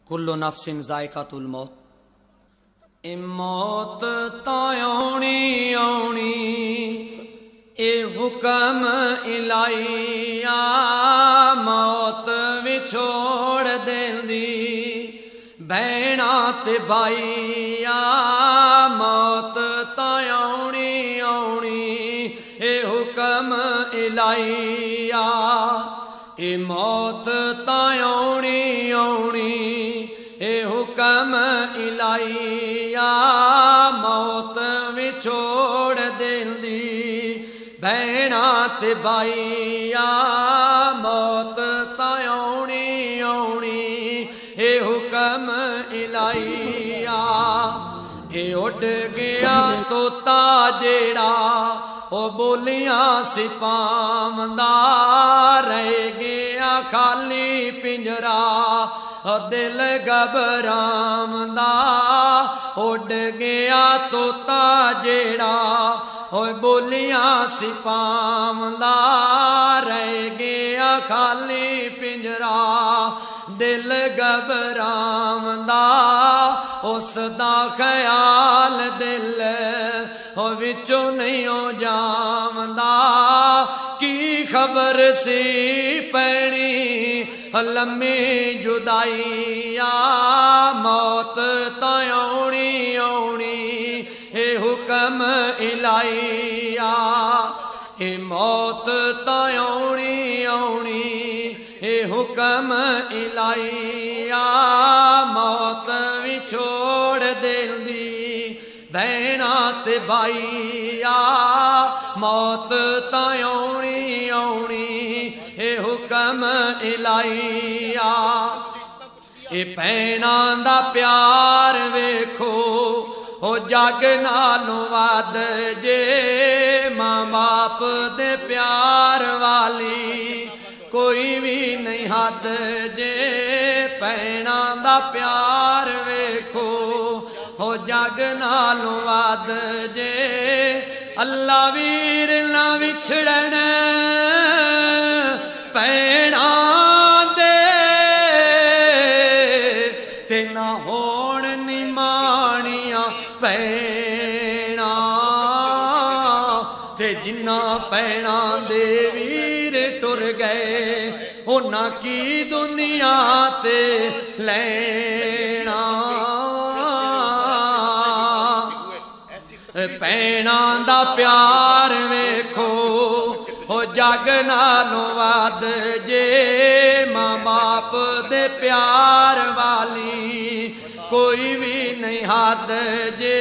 कुल्लु नफ्सिन ज़ायक़ातुल मौत। ए मौत तां आउणी आउणी, ए हुकम इलाही आ। मौत विछोड़ देंदी भैणा ते भाई आ। मौत तां आउणी आउणी, ए हुकम इलाही आ। ए मौत तां आउणी आउणी, ए हुकम इलाही आ। मौत विछोड़ देंदी भैणा ते भाई आ। मौत तां आउणी आउणी, ए हुकम इलाही आ। ए उड़ गया तोता जेड़ा, ओ बोलियां सिपावंदा। रह गया खाली पिंजरा, दिल घबरावंदा। उड़ गया तोता जेड़ा, ओ बोलियां सिपावंदा। रह गया खाली पिंजरा, दिल घबरावंदा। उसदा ख्याल दिल विचों नहीं हो जावंदा। की खबर सी पैनी लम्मी जुदाई आ। मौत तां आउणी आउणी, ए हुकम इलाही आ। ए मौत तां आउणी आउणी, ए हुकम इलाही आ। मौत विछोड़ देंदी भैणा ते भाई आ। मौत तां आउणी आउणी, ए हुकम इलाही आ। ए भैणा दा प्यार वेखो, ओ जग नालों वध जे। मां बाप दे प्यार वाली कोई भी नहीं हद जे। भैणा दा प्यार वेखो, ओ जग नालों वध जे। अल्लाह वीर ना विछड़न भैणा दे, ते ना होण निमाणियां भैणा। ते जिन्ना भैणा दे वीर टुर गए, उन्हां की दुनिया ते लैणा। भैणा दा प्यार वेखो, ओ जग नालों वध जे। मां बाप दे प्यार वाली कोई भी नहीं हद जे।